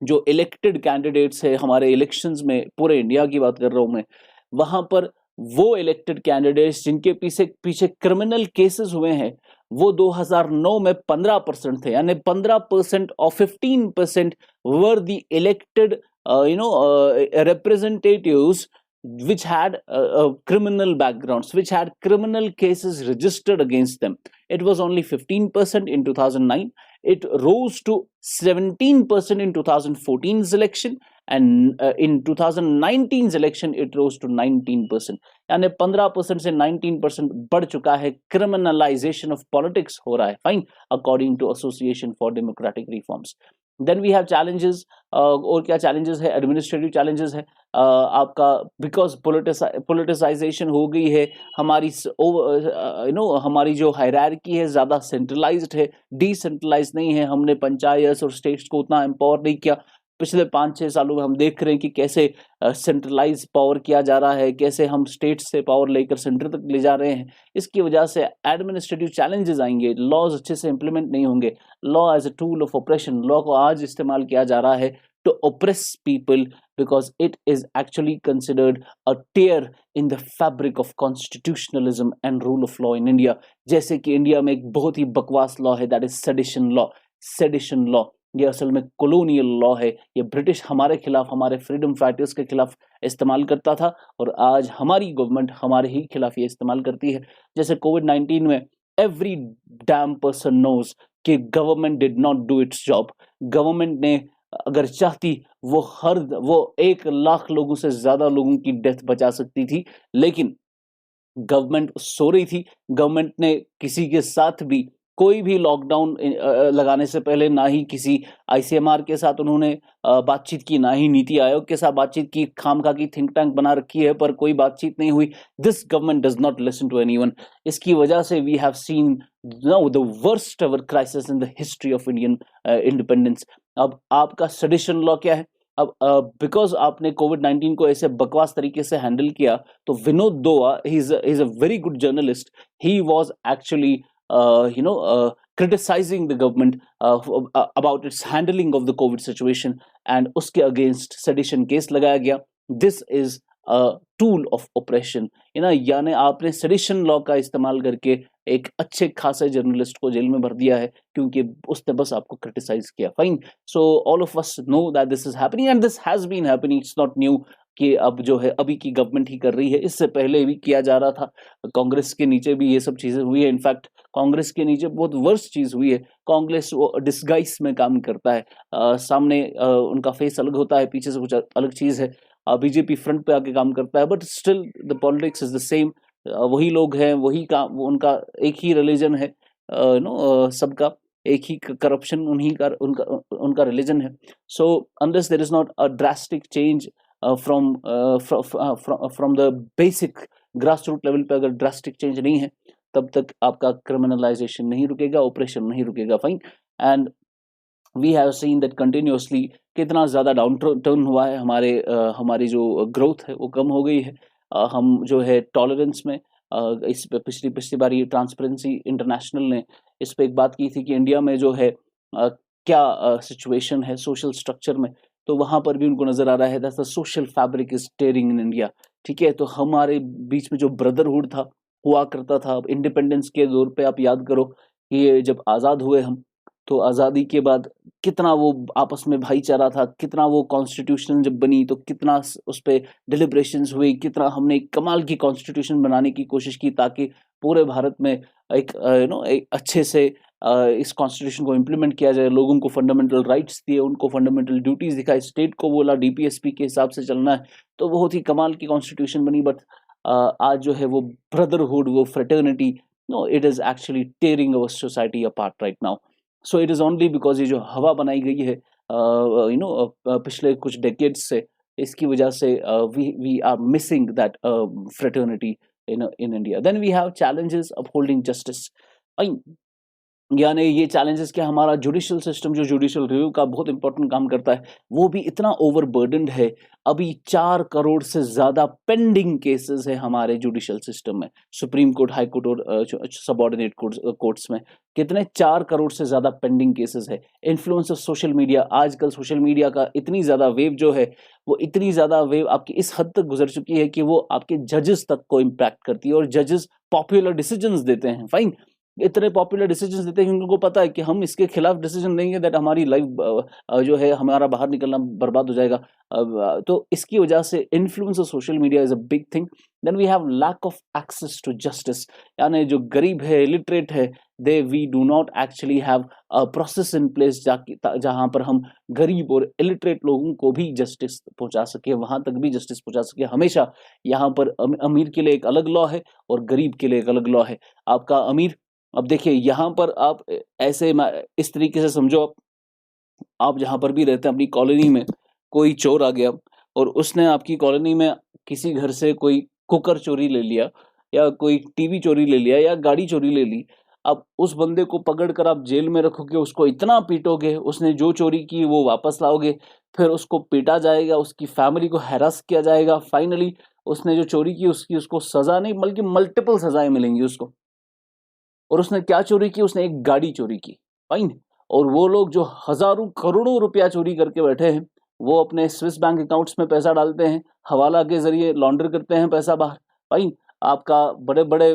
जो इलेक्टेड कैंडिडेट्स है हमारे इलेक्शंस में, पूरे इंडिया की बात कर रहा हूं मैं, वहां पर वो इलेक्टेड कैंडिडेट्स जिनके पीछे पीछे क्रिमिनल केसेस हुए हैं वो 2009 में 15% थे, यानी 15% और 15% were the elected representatives which had criminal backgrounds, which had criminal cases registered against them. It was only 15% in 2009. It rose to 17% in 2014's election, and in 2019's election it rose to 19%. यानी 15% से 19% बढ़ चुका है. क्रिमिनलाइजेशन ऑफ पॉलिटिक्स हो रहा है. Fine, according to association for democratic reforms. Then we have challenges. और क्या चैलेंजेस है? एडमिनिस्ट्रेटिव चैलेंजेस है. आपका बिकॉज पोलिटिसाइजेशन हो गई है, हमारी हमारी जो हायरार्की है ज़्यादा सेंट्रलाइज्ड है, डिसेंट्रलाइज नहीं है. हमने पंचायत और स्टेट्स को उतना एम्पावर नहीं किया. पिछले 5-6 सालों में हम देख रहे हैं कि कैसे सेंट्रलाइज पावर किया जा रहा है, कैसे हम स्टेट से पावर लेकर सेंटर तक ले जा रहे हैं. इसकी वजह से एडमिनिस्ट्रेटिव चैलेंजेस आएंगे, लॉज अच्छे से इंप्लीमेंट नहीं होंगे. Law as a tool of operation, law को आज इस्तेमाल किया जा रहा है to oppress people because it is actually considered a tear in the fabric of constitutionalism and rule of law in India. जैसे कि इंडिया में एक बहुत ही बकवास लॉ है, that is sedition law. Sedition law ये असल में कॉलोनियल लॉ है. ये ब्रिटिश हमारे खिलाफ, हमारे फ्रीडम फाइटर्स के खिलाफ इस्तेमाल करता था और आज हमारी गवर्नमेंट हमारे ही खिलाफ ये इस्तेमाल करती है. जैसे कोविड-19 में एवरी डैम पर्सन नोज कि government did not do it's job. Government ने अगर चाहती वो 1 लाख लोगों से ज्यादा लोगों की डेथ बचा सकती थी, लेकिन गवर्नमेंट सो रही थी. गवर्नमेंट ने किसी के साथ भी कोई भी लॉकडाउन लगाने से पहले ना ही किसी आईसीएमआर के साथ उन्होंने बातचीत की, ना ही नीति आयोग के साथ बातचीत की. खामखा की थिंक टैंक बना रखी है पर कोई बातचीत नहीं हुई. This government does not listen to anyone. इसकी वजह से we have seen now the worst ever crisis in the history of Indian independence. अब आपका सेडिशन लॉ क्या है? अब बिकॉज आपने कोविड-19 को ऐसे बकवास तरीके से हैंडल किया, तो विनोद दुआ, he is a very good journalist, he was actually criticizing the government about its handling of the COVID situation, and उसके against sedition case लगाया गया. This is a tool of oppression. यानी आपने sedition law का इस्तेमाल करके एक अच्छे खासे जर्नलिस्ट को जेल में भर दिया है क्योंकि उसने बस आपको क्रिटिसाइज किया. Fine. So all of us know that this is happening and this has been happening. It's not new कि अब जो है अभी की गवर्नमेंट ही कर रही है. इससे पहले भी किया जा रहा था. कांग्रेस के नीचे भी ये सब चीजें हुई है. इनफैक्ट कांग्रेस के नीचे बहुत वर्स्ट चीज हुई है. कांग्रेस वो डिस्गाइस में काम करता है. सामने उनका फेस अलग होता है, पीछे से कुछ अलग चीज है. बीजेपी फ्रंट पे आके काम करता है, but still the politics is the same. वही लोग हैं, वही काम, उनका एक ही रिलीजन है. सबका एक ही करप्शन उन्हीं का उनका रिलीजन है. So unless there is not a drastic change from the basic grass root level पे, अगर ड्रास्टिक चेंज नहीं है तब तक आपका क्रिमिनलाइजेशन नहीं रुकेगा, ऑपरेशन नहीं रुकेगा. Fine. And we have seen that continuously कितना ज़्यादा डाउन टर्न हुआ है. हमारी जो ग्रोथ है वो कम हो गई है. हम जो है टॉलरेंस में इस पे पिछली बार ये ट्रांसपेरेंसी इंटरनेशनल ने इस पे एक बात की थी कि इंडिया में जो है क्या सिचुएशन है सोशल स्ट्रक्चर में, तो वहाँ पर भी उनको नजर आ रहा है that the social fabric is tearing in India. ठीक है, तो हमारे बीच में जो ब्रदरहुड था हुआ करता था, अब इंडिपेंडेंस के दौर पे आप याद करो कि ये जब आज़ाद हुए हम, तो आज़ादी के बाद कितना वो आपस में भाईचारा था, कितना वो कॉन्स्टिट्यूशन जब बनी तो कितना उस पे डिलिब्रेशंस हुई, कितना हमने एक कमाल की कॉन्स्टिट्यूशन बनाने की कोशिश की ताकि पूरे भारत में एक एक अच्छे से इस कॉन्स्टिट्यूशन को इम्प्लीमेंट किया जाए. लोगों को फंडामेंटल राइट्स दिए, उनको फंडामेंटल ड्यूटीज दिखाई, स्टेट को बोला डीपीएसपी के हिसाब से चलना है. तो बहुत ही कमाल की कॉन्स्टिट्यूशन बनी. बट आज जो है वो ब्रदरहुड, वो fraternity, no, it is actually tearing our society apart right now. So it is only because ये जो हवा बनाई गई है पिछले कुछ डेकेड्स से, इसकी वजह से we are missing that fraternity in India. Then we have challenges upholding justice. यानी ये चैलेंजेस कि हमारा जुडिशियल सिस्टम जो जुडिशियल रिव्यू का बहुत इंपॉर्टेंट काम करता है वो भी इतना ओवरबर्डन्ड है। अभी 4 करोड़ से ज़्यादा पेंडिंग केसेस है हमारे जुडिशियल सिस्टम में, सुप्रीम कोर्ट, हाई कोर्ट और सबॉर्डिनेट कोर्ट्स में कितने 4 करोड़ से ज़्यादा पेंडिंग केसेस है। इन्फ्लुएंस ऑफ सोशल मीडिया, आजकल सोशल मीडिया का इतनी ज़्यादा वेव जो है वो इतनी ज़्यादा वेव आपकी इस हद तक गुजर चुकी है कि वो आपके जजेस तक को इम्पैक्ट करती है और जजेस पॉपुलर डिसीजंस देते हैं। फाइन, इतने पॉपुलर डिसीजंस देते हैं कि उनको पता है कि हम इसके खिलाफ डिसीजन देंगे दैट हमारी लाइफ जो है हमारा बाहर निकलना बर्बाद हो जाएगा। तो इसकी वजह से influence of social media is a big thing. Then we have lack of access to justice, यानी जो गरीब है, इलिटरेट है, they we do not actually have a process in place जहाँ पर हम गरीब और इलिटरेट लोगों को भी जस्टिस पहुंचा सके, वहां तक भी जस्टिस पहुंचा सके। हमेशा यहाँ पर अमीर के लिए एक अलग लॉ है और गरीब के लिए एक अलग लॉ है। आपका अमीर, अब देखिए यहाँ पर आप ऐसे इस तरीके से समझो, आप जहाँ पर भी रहते हैं अपनी कॉलोनी में कोई चोर आ गया और उसने आपकी कॉलोनी में किसी घर से कोई कुकर चोरी ले लिया या कोई टीवी चोरी ले लिया या गाड़ी चोरी ले ली। अब उस बंदे को पकड़कर आप जेल में रखोगे, उसको इतना पीटोगे, उसने जो चोरी की वो वापस लाओगे, फिर उसको पीटा जाएगा, उसकी फैमिली को हैरास किया जाएगा, फाइनली उसने जो चोरी की उसको सजा नहीं बल्कि मल्टीपल सजाएं मिलेंगी उसको। और उसने क्या चोरी की? उसने एक गाड़ी चोरी की। फाइन। और वो लोग जो हजारों करोड़ों रुपया चोरी करके बैठे हैं वो अपने स्विस बैंक अकाउंट्स में पैसा डालते हैं, हवाला के जरिए लॉन्ड्र करते हैं पैसा बाहर। फाइन। आपका बड़े बड़े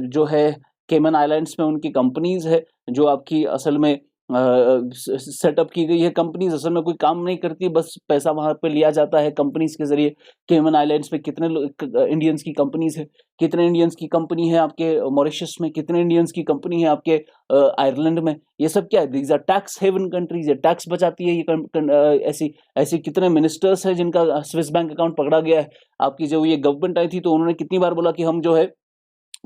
जो है केमन आइलैंड्स में उनकी कंपनीज है जो आपकी असल में सेटअप की गई है। कंपनीज असल में कोई काम नहीं करती, बस पैसा वहां पे लिया जाता है कंपनीज के जरिए। केमन आइलैंड्स में कितने इंडियंस की कंपनीज है, कितने इंडियंस की कंपनी है आपके मॉरिशस में, कितने इंडियंस की कंपनी है आपके आयरलैंड में। ये सब क्या है? These are tax haven countries, ये टैक्स बचाती है ये ऐसी ऐसी कितने मिनिस्टर्स हैं जिनका स्विस बैंक अकाउंट पकड़ा गया है। आपकी जो ये गवर्नमेंट आई थी तो उन्होंने कितनी बार बोला कि हम जो है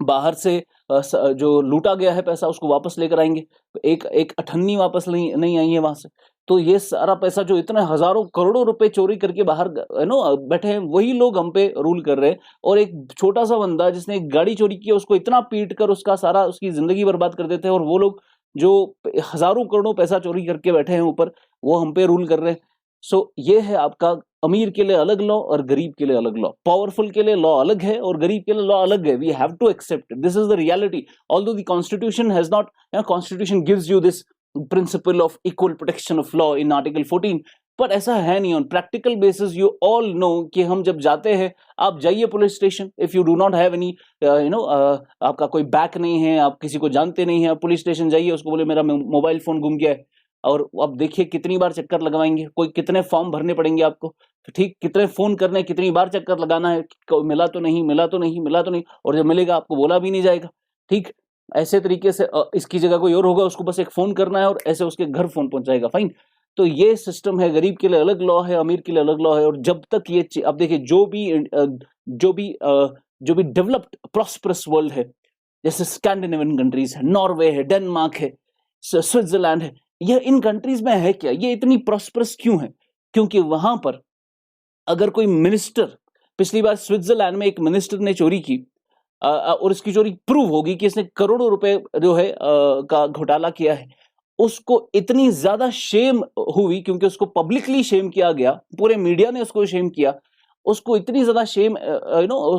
बाहर से जो लूटा गया है पैसा उसको वापस लेकर आएंगे। एक एक अठन्नी वापस नहीं आई है वहां से। तो ये सारा पैसा जो इतने हजारों करोड़ों रुपए चोरी करके बाहर बैठे हैं वही लोग हम पे रूल कर रहे हैं। और एक छोटा सा बंदा जिसने एक गाड़ी चोरी की उसको इतना पीट कर उसका सारा उसकी जिंदगी बर्बाद कर देते हैं और वो लोग जो हजारों करोड़ों पैसा चोरी करके बैठे हैं ऊपर वो हम पे रूल कर रहे हैं। सो ये है आपका अमीर के लिए अलग लॉ और गरीब के लिए अलग लॉ। पावरफुल के लिए लॉ अलग है और गरीब के लिए लॉ अलग है। We have to accept it, this is the reality. Although the constitution has not, constitution gives you this principle of equal protection of law in article 14, पर ऐसा है नहीं। On practical basis you all know कि हम जब जाते हैं, आप जाइए police station, if you do not have any आपका कोई बैक नहीं है, आप किसी को जानते नहीं है, आप पुलिस स्टेशन जाइए, उसको बोले मेरा मोबाइल फोन गुम गया है, और अब देखिए कितनी बार चक्कर लगवाएंगे, कोई कितने फॉर्म भरने पड़ेंगे आपको, तो ठीक कितने फोन करने, कितनी बार चक्कर लगाना है, मिला तो नहीं, मिला तो नहीं, मिला तो नहीं, और जब मिलेगा आपको बोला भी नहीं जाएगा। ठीक ऐसे तरीके से इसकी जगह कोई और होगा, उसको बस एक फोन करना है और ऐसे उसके घर फोन पहुंच जाएगा। फाइन। तो ये सिस्टम है, गरीब के लिए अलग लॉ है, अमीर के लिए अलग लॉ है। और जब तक ये अब देखिए जो भी डेवलप्ड प्रॉस्परस वर्ल्ड है, जैसे स्कैंडिनेवियन कंट्रीज है, नॉर्वे है, डेनमार्क है, स्विट्जरलैंड है, ये इन कंट्रीज में है क्या, ये इतनी प्रॉस्परस क्यों है? क्योंकि वहां पर अगर कोई मिनिस्टर, पिछली बार स्विट्जरलैंड में एक मिनिस्टर ने चोरी की और इसकी चोरी प्रूव होगी कि इसने करोड़ों रुपए जो है का घोटाला किया है, उसको इतनी ज्यादा शेम हुई क्योंकि उसको पब्लिकली शेम किया गया, पूरे मीडिया ने उसको शेम किया, उसको इतनी ज्यादा शेम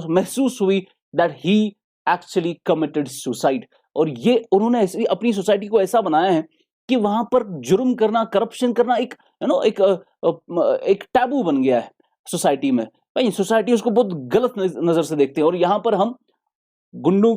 महसूस हुई that he actually committed suicide. और ये उन्होंने अपनी सोसाइटी को ऐसा बनाया है कि वहां पर जुर्म करना, करप्शन करना एक एक टैबू बन गया है सोसाइटी में। भाई सोसाइटी उसको बहुत गलत नजर से देखते हैं। और यहाँ पर हम गुंडू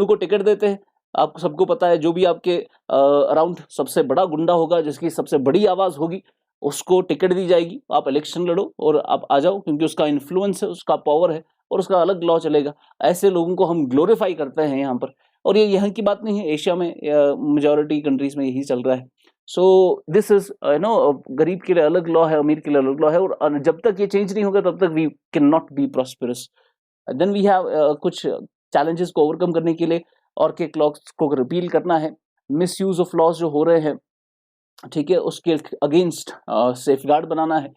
को टिकट देते हैं। आपको सबको पता है, जो भी आपके अराउंड सबसे बड़ा गुंडा होगा, जिसकी सबसे बड़ी आवाज होगी, उसको टिकट दी जाएगी, आप इलेक्शन लड़ो और आप आ जाओ, क्योंकि उसका इन्फ्लुएंस है, उसका पावर है और उसका अलग लॉ चलेगा। ऐसे लोगों को हम ग्लोरीफाई करते हैं यहाँ पर। और ये यहाँ की बात नहीं है, एशिया में मेजॉरिटी कंट्रीज में यही चल रहा है। सो दिस इज गरीब के लिए अलग लॉ है, अमीर के लिए अलग लॉ है। और जब तक ये चेंज नहीं होगा तब तक we can not be prosperous. Then we have कुछ चैलेंजेस को ओवरकम करने के लिए और के क्लॉक्स को रिपील करना है, मिस यूज ऑफ लॉज जो हो रहे हैं, ठीक है, उसके अगेंस्ट सेफ गार्ड बनाना है।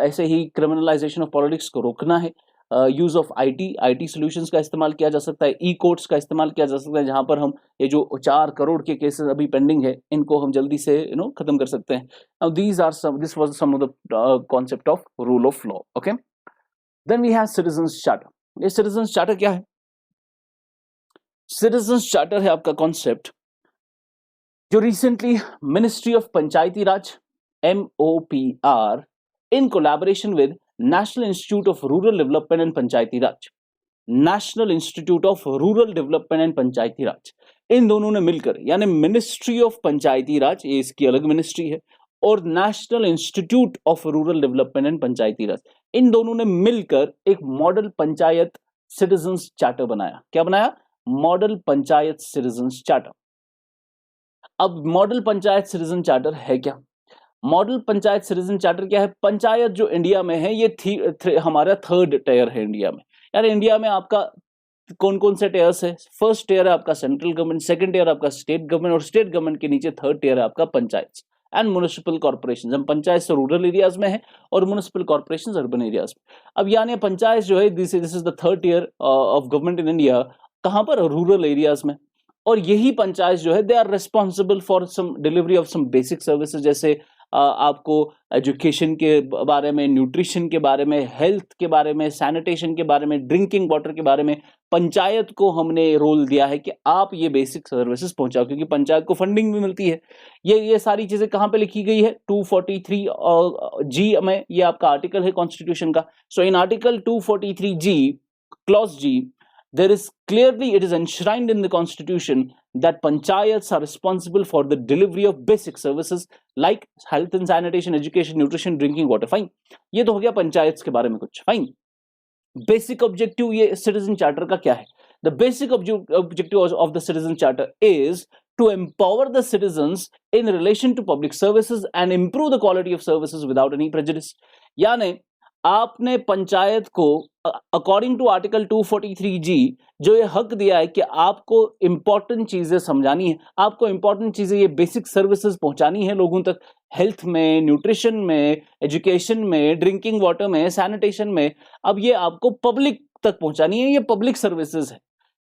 ऐसे ही क्रिमिनलाइजेशन ऑफ पॉलिटिक्स को रोकना है। यूज ऑफ आईटी सॉल्यूशंस का इस्तेमाल किया जा सकता है, ई कोर्ट्स का इस्तेमाल किया जा सकता है, जहां पर हम ये जो 4 करोड़ के केसेस अभी पेंडिंग है इनको हम जल्दी से खत्म कर सकते हैं. Now this was some of the concept of rule of law. Okay, then we have citizens charter. ये सिटीजंस चार्टर क्या है? सिटीजंस चार्टर है आपका कॉन्सेप्ट जो recently ministry of Panchayati Raj MOPR in collaboration with National Institute of Rural Development and Panchayati Raj, national institute of rural development and Panchayati Raj, इन दोनों ने मिलकर, यानी मिनिस्ट्री ऑफ पंचायती राज, ये इसकी अलग मिनिस्ट्री है, और national institute of rural development and Panchayati Raj, इन दोनों ने मिलकर एक मॉडल पंचायत सिटीजंस चार्टर बनाया. क्या बनाया? Model panchayat citizens charter. अब मॉडल पंचायत सिटीजन चार्टर है क्या? मॉडल पंचायत सिटीजन चार्टर क्या है? पंचायत जो इंडिया में है ये हमारा 3rd टियर है इंडिया में. यार इंडिया में आपका कौन कौन से टियर्स है? फर्स्ट टियर है आपका सेंट्रल गवर्नमेंट, सेकंड टियर आपका स्टेट गवर्नमेंट, और स्टेट गवर्नमेंट के नीचे 3rd टियर है आपका पंचायत एंड म्युनिसिपल कॉर्पोरेशन. हम पंचायत से रूरल एरियाज में है और म्युनिसिपल कॉर्पोरेशन अर्बन एरियाज में. अब यानी पंचायत जो है this is the 3rd tier of government in India. कहां पर? रूरल एरियाज में. और यही पंचायत जो है they are responsible for some delivery of some basic services, जैसे आपको एजुकेशन के बारे में, न्यूट्रिशन के बारे में, हेल्थ के बारे में, सैनिटेशन के बारे में, ड्रिंकिंग वाटर के बारे में. पंचायत को हमने रोल दिया है कि आप ये बेसिक सर्विसेज पहुंचाओ, क्योंकि पंचायत को फंडिंग भी मिलती है. ये सारी चीजें कहां पे लिखी गई है? 243G में ये आपका आर्टिकल है कॉन्स्टिट्यूशन का. So in article 243G clause G there is clearly, it is enshrined in the constitution that panchayats are responsible for the delivery of basic services like health and sanitation, education, nutrition, drinking water. Fine, ये तो हो गया पंचायत के बारे में कुछ. फाइन, बेसिक ऑब्जेक्टिव ये सिटीजन चार्टर का क्या है? The basic objective of the citizen charter is to empower the citizens in relation to public services and improve the quality of services without any prejudice. यानी आपने पंचायत को अकॉर्डिंग टू आर्टिकल 243G जो ये हक दिया है कि आपको इंपॉर्टेंट चीजें समझानी है, आपको इंपॉर्टेंट चीजें, ये बेसिक सर्विसेज पहुंचानी है लोगों तक, हेल्थ में, न्यूट्रिशन में, एजुकेशन में, ड्रिंकिंग वाटर में, सैनिटेशन में. अब ये आपको पब्लिक तक पहुंचानी है, ये पब्लिक सर्विसेज है.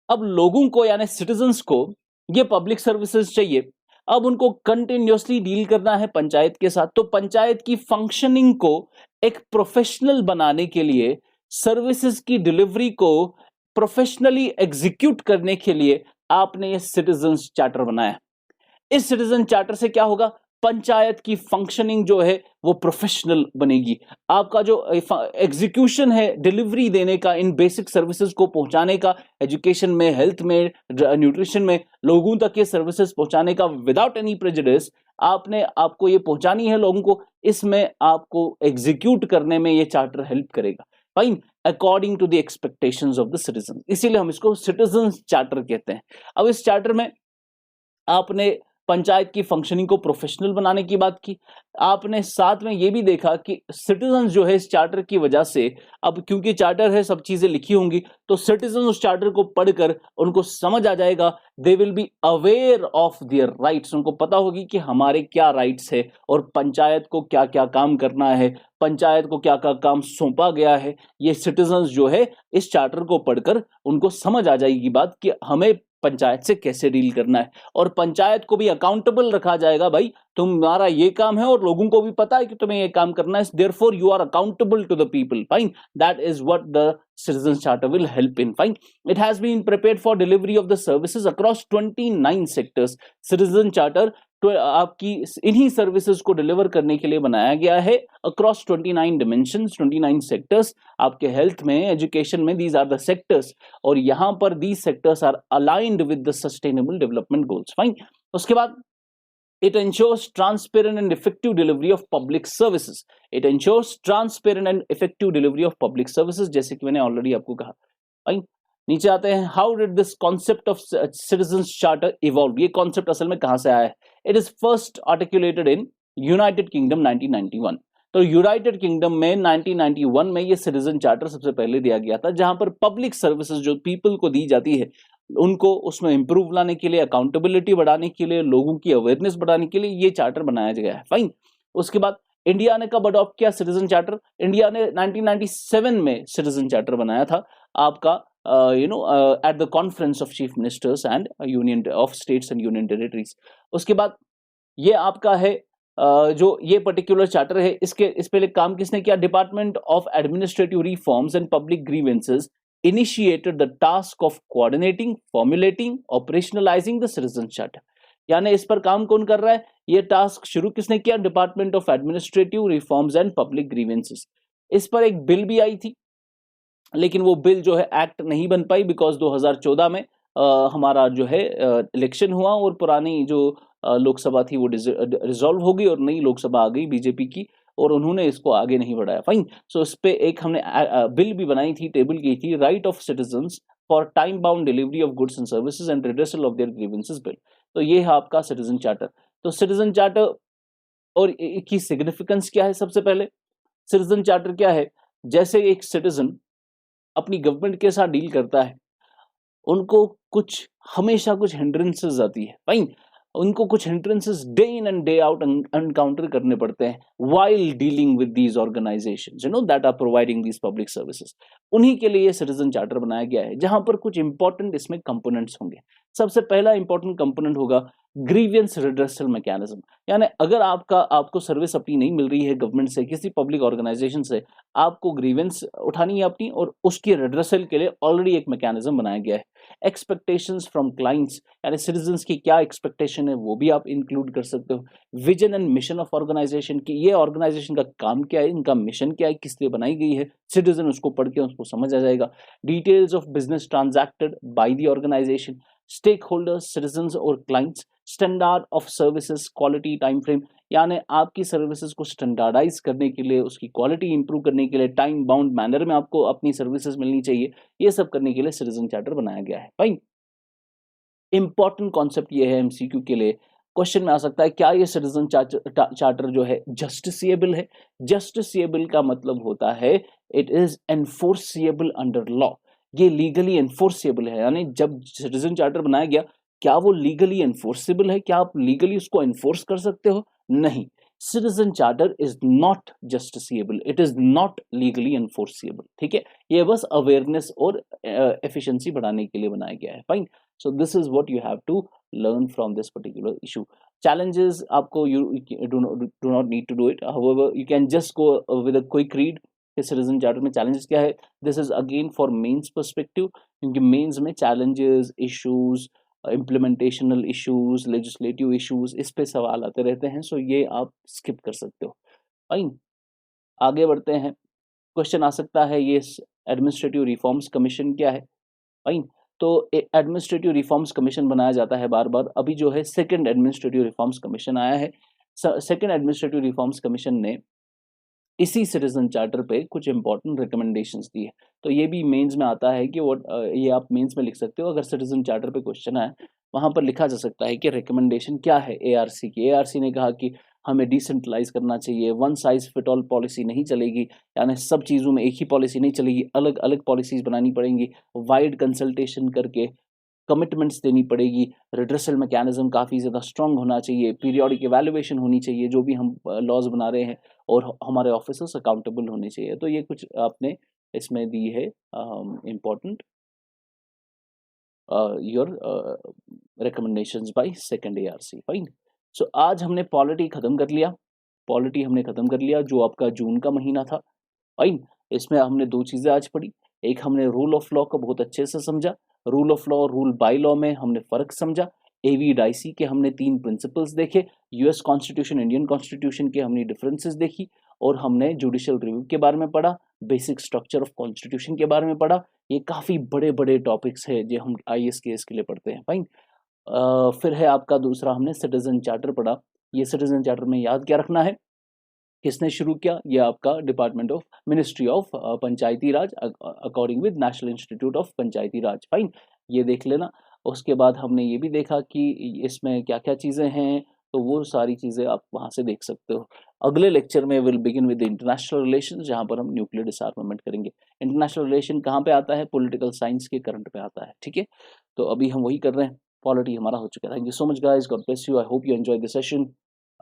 अब लोगों को यानी सिटीजन्स को ये पब्लिक सर्विसेज चाहिए. अब उनको कंटिन्यूअसली डील करना है पंचायत के साथ. तो पंचायत की फंक्शनिंग को एक प्रोफेशनल बनाने के लिए, सर्विसेज की डिलीवरी को प्रोफेशनली एग्जीक्यूट करने के लिए आपने ये सिटीजंस चार्टर बनाया. इस सिटीजन चार्टर से क्या होगा? पंचायत की फंक्शनिंग जो है वो प्रोफेशनल बनेगी. आपका जो एग्जीक्यूशन है डिलीवरी देने का, इन बेसिक सर्विसेज को पहुंचाने का, एजुकेशन में, हेल्थ में, न्यूट्रिशन में, लोगों तक ये सर्विसेज पहुंचाने का विदाउट एनी प्रेजुडिस आपको ये पहुंचानी है लोगों को. इसमें आपको एग्जीक्यूट करने में ये चार्टर हेल्प करेगा. Fine, according to the expectations of the citizen, इसीलिए हम इसको सिटीजंस चार्टर कहते हैं. अब इस चार्टर में आपने पंचायत की फंक्शनिंग को प्रोफेशनल बनाने की बात की. आपने साथ में ये भी देखा कि सिटीजन जो है इस चार्टर की वजह से, अब क्योंकि चार्टर है सब चीजें लिखी होंगी, तो सिटीजन उस चार्टर को पढ़कर उनको समझ आ जाएगा, they will be aware of their rights. उनको पता होगी कि हमारे क्या राइट्स है और पंचायत को क्या क्या काम करना है, पंचायत को क्या क्या काम सौंपा गया है. ये सिटीजन जो है इस चार्टर को पढ़कर उनको समझ आ जाएगी बात कि हमें पंचायत से कैसे डील करना है. और पंचायत को भी अकाउंटेबल रखा जाएगा, भाई तुम्हारा ये काम है और लोगों को भी पता है कि तुम्हें ये काम करना है, therefore you are accountable to the people. Fine, that is what the citizens charter will help in. Fine, it has been prepared for delivery of the services across 29 sectors. citizen charter तो आपकी इन्हीं सर्विसेज को डिलीवर करने के लिए बनाया गया है अक्रॉस 29 डिमेंशंस, 29 सेक्टर्स. आपके हेल्थ में, एजुकेशन में, दीज आर द सेक्टर्स, और यहां पर these sectors are aligned with the sustainable development goals. Fine, उसके बाद it ensures transparent and effective delivery of public services. It ensures transparent and effective delivery of public services, जैसे कि मैंने ऑलरेडी आपको कहा. फाइन, नीचे आते हैं. How did this concept of citizens charter evolve? ये कॉन्सेप्ट असल में कहां से आया है? It is first articulated in United kingdom 1991. तो यूनाइटेड किंगडम में 1991 में ये सिटीजन चार्टर सबसे पहले दिया गया था, जहां पर पब्लिक सर्विसेज जो पीपल को दी जाती है उनको उसमें इंप्रूव लाने के लिए, अकाउंटेबिलिटी बढ़ाने के लिए, लोगों की अवेयरनेस बढ़ाने के लिए ये चार्टर बनाया गया है. फाइन, उसके बाद इंडिया ने कब अडॉप्ट किया सिटीजन चार्टर? इंडिया ने 1997 में सिटीजन चार्टर बनाया था आपका at the conference of chief ministers and union of states and union territories. उसके बाद ये आपका है जो ये पर्टिकुलर चार्टर है, इस पे काम किसने किया? Department of administrative reforms and public grievances initiated the task of coordinating, formulating, operationalising the citizen charter. यानी इस पर काम कौन कर रहा है? ये टास्क शुरू किसने किया? Department of administrative reforms and public grievances. इस पर एक बिल भी आई थी, लेकिन वो बिल जो है एक्ट नहीं बन पाई बिकॉज 2014 में हमारा जो है इलेक्शन हुआ और पुरानी जो लोकसभा थी वो रिजॉल्व हो गई और नई लोकसभा आ गई बीजेपी की, और उन्होंने इसको आगे नहीं बढ़ाया। फाइन। सो इस पे एक हमने बिल भी बनाई थी, टेबल की थी, right of citizens for time bound delivery of goods and services and redressal of their grievances bill. तो ये है आपका सिटीजन चार्टर। तो सिटीजन चार्टर और की सिग्निफिकेंस क्या है? सबसे पहले सिटीजन चार्टर क्या है? जैसे एक सिटीजन अपनी गवर्नमेंट के साथ डील करता है, उनको कुछ हमेशा कुछ हिंड्रेंसेस आती है, फाइन, उनको कुछ hindrances day in and day out encounter करने पड़ते हैं while dealing with these organisations that are providing these public services. उन्हीं के लिए ये सिटीजन चार्टर बनाया गया है, जहां पर कुछ इंपॉर्टेंट इसमें कंपोनेंट्स होंगे। सबसे पहला इंपॉर्टेंट कंपोनेंट होगा ग्रीवियंस रिड्रेसल मैकेनिज्म। यानी अगर आपको सर्विस अपनी नहीं मिल रही है गवर्नमेंट से, किसी पब्लिक ऑर्गेनाइजेशन से, आपको ग्रीवेंस उठानी है अपनी, और उसकी रिड्रेसल के लिए ऑलरेडी एक मैकेनिज्म बनाया गया है। एक्सपेक्टेशंस फ्रॉम क्लाइंट्स, यानी सिटीजन्स की क्या एक्सपेक्टेशन है वो भी आप इंक्लूड कर सकते हो। Vision and mission of organisation की, ये ऑर्गेनाइजेशन का काम क्या है, इनका मिशन क्या है, किस लिए बनाई गई है, सिटीजन उसको पढ़ के उसको समझ आ जाएगा। Details of business transacted by the organisation, stake holders, citizens और clients, standard of services, quality, time frame, यानी आपकी सर्विसेज को स्टैंडर्डाइज करने के लिए, उसकी क्वालिटी इंप्रूव करने के लिए, टाइम बाउंड मैनर में आपको अपनी सर्विसेज मिलनी चाहिए, ये सब करने के लिए सिटीजन चार्टर बनाया गया है। भाई इंपॉर्टेंट कॉन्सेप्ट ये है एमसीक्यू के लिए, क्वेश्चन में आ सकता है, क्या ये सिटीजन चार्टर जो है जस्टिसिएबल है? जस्टिसिएबल का मतलब होता है it is enforceable under law, ये लीगली एनफोर्सिएबल है। यानी जब सिटीजन चार्टर बनाया गया, क्या वो लीगली एनफोर्सिबल है? क्या आप लीगली उसको एनफोर्स कर सकते हो? नहीं। Citizen charter is not justiciable, it is not legally enforceable. ठीक है, ये बस अवेयरनेस और एफिशिएंसी बढ़ाने के लिए बनाया गया है। Fine. So this is what you have to learn from this particular issue. Challenges, आपको you do not need to do it. However, you can just go with a quick read. कि सिटीजन चार्टर में challenges क्या है? This is again for mains perspective, क्योंकि मेंस में challenges, issues, implementational issues, legislative issues, इस पे सवाल आते रहते हैं, so ये आप skip कर सकते हो। फाइन, आगे बढ़ते हैं। क्वेश्चन आ सकता है ये एडमिनिस्ट्रेटिव रिफॉर्म्स कमीशन क्या है? फाइन। तो एडमिनिस्ट्रेटिव रिफॉर्म्स कमीशन बनाया जाता है बार बार। अभी जो है सेकंड एडमिनिस्ट्रेटिव रिफॉर्म्स कमीशन आया है। सेकंड एडमिनिस्ट्रेटिव रिफॉर्म्स कमीशन ने इसी सिटीजन चार्टर पे कुछ इंपॉर्टेंट रिकमेंडेशंस दी है। तो ये भी मेंस में आता है कि ये आप मेंस में लिख सकते हो। अगर सिटीजन चार्टर पे क्वेश्चन आए, वहां पर लिखा जा सकता है कि रिकमेंडेशन क्या है एआरसी की। एआरसी ने कहा कि हमें डिसेंट्रलाइज करना चाहिए, one size fit all policy नहीं चलेगी, यानी सब चीज़ों में एक ही पॉलिसी नहीं चलेगी, अलग अलग पॉलिसीज बनानी पड़ेंगी, वाइड कंसल्टेशन करके कमिटमेंट्स देनी पड़ेगी, रिड्रेसल मैकेनिज्म काफ़ी ज़्यादा स्ट्रॉन्ग होना चाहिए, पीरियोडिक इवैल्यूएशन होनी चाहिए जो भी हम लॉज बना रहे हैं, और हमारे ऑफिसर्स अकाउंटेबल होने चाहिए। तो ये कुछ आपने इसमें दी है important your recommendations by second ARC. Fine. So आज हमने पॉलिटी ख़त्म कर लिया, पॉलिटी हमने ख़त्म कर लिया जो आपका जून का महीना था। फाइन। इसमें हमने दो चीज़ें आज पढ़ी। एक हमने रूल ऑफ लॉ को बहुत अच्छे से समझा, रूल ऑफ लॉ और रूल बाय लॉ में हमने फ़र्क समझा। एवी डाइसी के हमने 3 प्रिंसिपल्स देखे, यूएस कॉन्स्टिट्यूशन, इंडियन कॉन्स्टिट्यूशन के हमने डिफरेंसेस देखी, और हमने जुडिशियल रिव्यू के बारे में पढ़ा, बेसिक स्ट्रक्चर ऑफ कॉन्स्टिट्यूशन के बारे में पढ़ा। ये काफ़ी बड़े बड़े टॉपिक्स है जो हम आईएएस केस के लिए पढ़ते हैं। फाइन। फिर है आपका दूसरा, हमने सिटीजन चार्टर पढ़ा। ये सिटीजन चार्टर में याद क्या रखना है, किसने शुरू किया? ये आपका department of ministry of Panchayati Raj according with national institute of Panchayati Raj. Fine, ये देख लेना। उसके बाद हमने ये भी देखा कि इसमें क्या क्या चीज़ें हैं, तो वो सारी चीज़ें आप वहाँ से देख सकते हो। अगले लेक्चर में will begin with international relation, जहाँ पर हम न्यूक्लियर डिसआर्मामेंट करेंगे। इंटरनेशनल रिलेशन कहाँ पे आता है? पॉलिटिकल साइंस के करंट पे आता है। ठीक है, तो अभी हम वही कर रहे हैं, पॉलिटी हमारा हो चुका है। Thank you so much guys, God bless you, I hope you enjoy the session.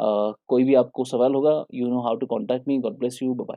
कोई भी आपको सवाल होगा, you know how to contact me. God bless you, bye bye.